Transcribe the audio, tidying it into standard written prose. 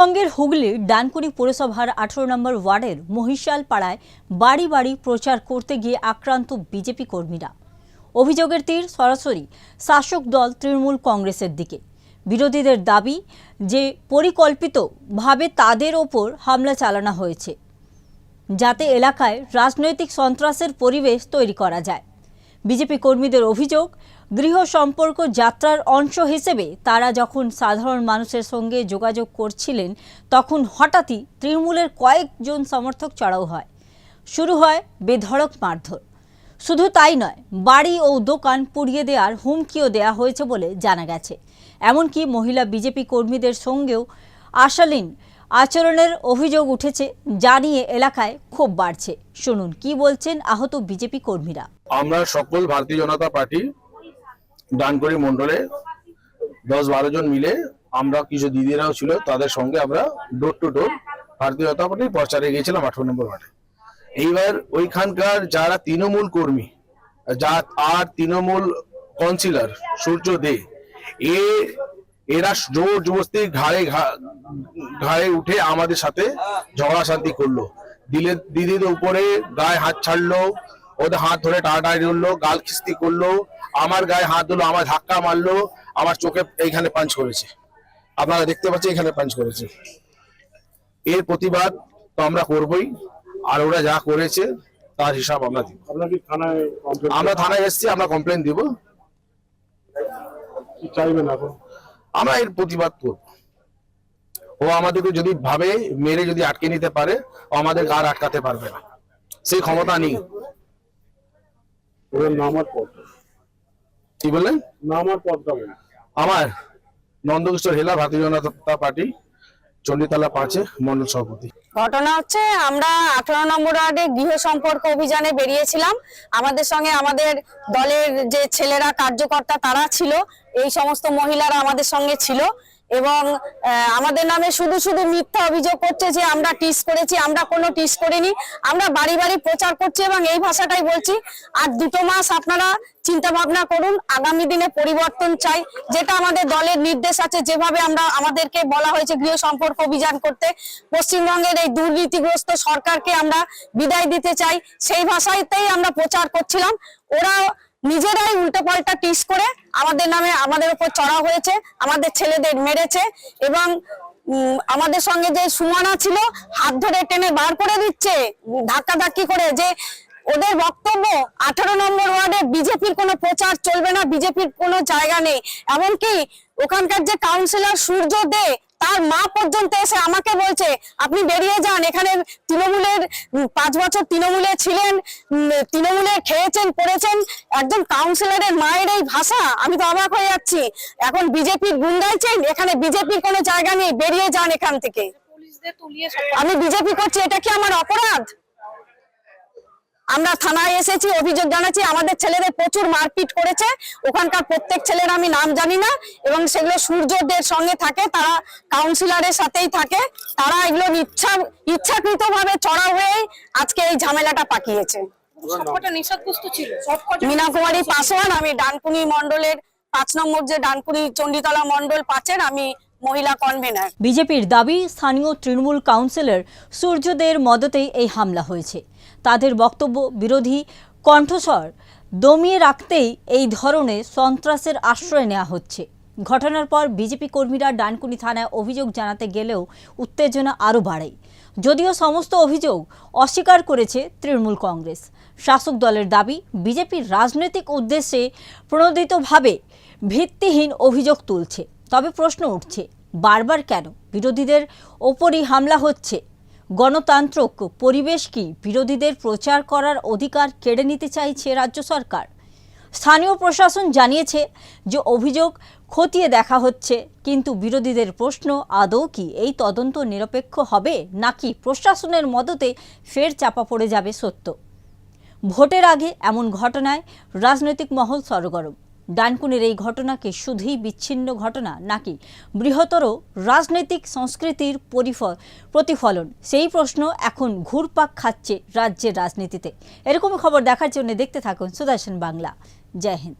পশ্চিমবঙ্গের হুগলির ডানকুনি পৌরসভার 18 নম্বর ওয়ার্ডের মহিশাল পাড়ায় বাড়ি বাড়ি প্রচার করতে গিয়ে আক্রান্ত বিজেপি কর্মীরা। অভিযোগের তীর সরাসরি শাসক দল তৃণমূল কংগ্রেসের দিকে। বিরোধীদের দাবি যে পরিকল্পিতভাবে তাদের ওপর হামলা চালানো হয়েছে, যাতে এলাকায় রাজনৈতিক সন্ত্রাসের পরিবেশ তৈরি করা যায়। বিজেপি কর্মীদের অভিযোগ, গৃহ সম্পর্ক যাত্রার অংশ হিসেবে তারা যখন সাধারণ মানুষের সঙ্গে যোগাযোগ করছিলেন, তখন হঠাৎই তৃণমূলের কয়েকজন সমর্থক চড়াও হয়। শুরু হয় বেধড়ক মারধর। শুধু তাই নয়, বাড়ি ও দোকান পুড়িয়ে দেওয়ার হুমকিও দেওয়া হয়েছে বলে জানা গেছে। এমনকি মহিলা বিজেপি কর্মীদের সঙ্গেও অশালীন আচরণের অভিযোগ উঠেছে, যা নিয়ে এলাকায় ক্ষোভ বাড়ছে। শুনুন কি বলছেন আহত বিজেপি কর্মীরা। আমরা সকল ভারতীয় জনতা পার্টি ডানকুনি মন্ডলে 10-12 জন মিলে, আমরা কিছু দিদিরাও ছিল, তাদের সঙ্গে আমরা ডোর টু ডোর ভারতীয় জনতা পার্টির প্রচারে গিয়েছিলাম 18 নম্বর ওয়ার্ডে। এইবার ওইখানকার যারা তৃণমূল কর্মী আর তৃণমূল কাউন্সিলর সূর্য দে, এরা জোর জবরদস্তি ঘাড়ে উঠে আমাদের সাথে ঝগড়া শান্তি করলো। দিদিদের উপরে গায়ে হাত ছাড়লো, ওদের হাত ধরে টানাটানি করলো, গাল খিস্তি করলো, আমার গায়ে হাত দিলো, আমার ধাক্কা মারলো, আমার চোখে এইখানে পাঞ্চ করেছে। আপনারা দেখতে পাচ্ছেন এখানে পাঞ্চ করেছে। এর প্রতিবাদ তো আমরা করবই, আর ওরা যা করেছে তার হিসাব আমরা দিব। আমরা থানায় এসেছি, আমরা কমপ্লেন দিব। আমরা এর প্রতিবাদ করব। ও আমাদেরকে যদি ভাবে মেরে যদি আটকে নিতে পারে, ও আমাদের গাড় আটকাতে পারবে না, সেই ক্ষমতা নেই। কি বললেন? আমার নন্দকিশোর হেলা, ভারতীয় জনতা পার্টি চণ্ডীতলা 5 মন্ডল সভাপতি। ঘটনা হচ্ছে, আমরা 18 নম্বর ওয়ার্ডে গৃহ সম্পর্ক অভিযানে বেরিয়েছিলাম। আমাদের সঙ্গে আমাদের দলের যে ছেলেরা কার্যকর্তা তারা ছিল, এই সমস্ত মহিলারা আমাদের সঙ্গে ছিল এবং আমাদের নামে শুধু শুধু মিথ্যা অভিযোগ করছে যে আমরা টিস করেছি। আমরা কোনো টিস করিনি, আমরা বাড়ি বাড়ি প্রচার করছি এবং এই ভাষাটাই বলছি। আর 2 মাস আপনারা চিন্তা ভাবনা করুন, আগামী দিনে পরিবর্তন চাই, যেটা আমাদের দলের নির্দেশ আছে। যেভাবে আমাদেরকে বলা হয়েছে গৃহ সম্পর্ক অভিযান করতে, পশ্চিমবঙ্গের এই দুর্নীতিগ্রস্ত সরকারকে আমরা বিদায় দিতে চাই, সেই ভাষাতেই আমরা প্রচার করছিলাম। ওরা নিজেরাই উল্টোপাল্টা টিস করে আমাদের নামে আমাদের উপর চড়া হয়েছে, আমাদের ছেলেদের মেরেছে এবং আমাদের সঙ্গে যে সুমনা ছিল হাত ধরে টেনে বার করে দিচ্ছে, ধাক্কাধাক্কি করে। যে ওদের বক্তব্য 18 নম্বর ওয়ার্ডে বিজেপির কোনো প্রচার চলবে না, বিজেপির কোনো জায়গা নেই। এমনকি ওখানকার যে কাউন্সিলর সূর্য দে, তার মা পর্যন্ত এসে আমাকে বলছে আপনি বেরিয়ে যান, এখানে তৃণমূলের 5 বছর তৃণমূলে ছিলেন, তৃণমূলে খেয়েছেন পড়েছেন। একজন কাউন্সিলরের মায়ের এই ভাষা, আমি তো অবাক হয়ে যাচ্ছি। এখন বিজেপির গুন্ডাইছেন, এখানে বিজেপির কোনো জায়গা নেই, বেরিয়ে যান এখান থেকে। আমি বিজেপি করছি, এটা কি আমার অপরাধ? আমরা থানায় এসেছি, অভিযোগ জানাচ্ছি। আমাদের ছেলেদের প্রচুর মারপিট করেছে, ওখানকার প্রত্যেক ছেলের আমি নাম জানি না এবং সেগুলো সূর্যদের সঙ্গে থাকে, তারা কাউন্সিলরের সাথেই থাকে। তারা এগুলো ইচ্ছাকৃতভাবে চড়া হয়ে আজকে এই ঝামেলাটা পাকিয়েছে। মীনা কুমারী পাসওয়ান, আমি ডানকুনি মন্ডলের 5 নম্বর যে ডানকুনি চণ্ডীতলা মন্ডল 5-এর আমি মহিলা কনভেনার। বিজেপির দাবি, স্থানীয় তৃণমূল কাউন্সিলর সূর্যদের মদতেই এই হামলা হয়েছে। তাদের বক্তব্য, বিরোধী কণ্ঠস্বর দমিয়ে রাখতেই এই ধরনের সন্ত্রাসের আশ্রয় নেওয়া হচ্ছে। ঘটনার পর বিজেপি কর্মীরা ডানকুনি থানায় অভিযোগ জানাতে গেলেও উত্তেজনা আরও বাড়ে। যদিও সমস্ত অভিযোগ অস্বীকার করেছে তৃণমূল কংগ্রেস। শাসক দলের দাবি, বিজেপির রাজনৈতিক উদ্দেশ্যে প্রণোদিতভাবে ভিত্তিহীন অভিযোগ তুলছে। তবে প্রশ্ন উঠছে, বারবার কেন বিরোধীদের ওপরই হামলা হচ্ছে? গণতান্ত্রিক পরিবেশ কি বিরোধীদের প্রচার করার অধিকার কেড়ে নিতে চাইছে রাজ্য সরকার? স্থানীয় প্রশাসন জানিয়েছে যে অভিযোগ খতিয়ে দেখা হচ্ছে, কিন্তু বিরোধীদের প্রশ্ন, আদৌ কি এই তদন্ত নিরপেক্ষ হবে, নাকি প্রশাসনের মদতে ফের চাপা পড়ে যাবে সত্য? ভোটের আগে এমন ঘটনায় রাজনৈতিক মহল সরগরম। ডানকুনির এই ঘটনাকে শুধুই বিচ্ছিন্ন ঘটনা, নাকি বৃহত্তর রাজনৈতিক সংস্কৃতির প্রতিফলন? সেই প্রশ্ন এখন ঘুরপাক খাচ্ছে রাজ্যের রাজনীতিতে। এরকমই খবর দেখার জন্য দেখতে থাকুন সুদর্শন বাংলা। জয় হিন্দ।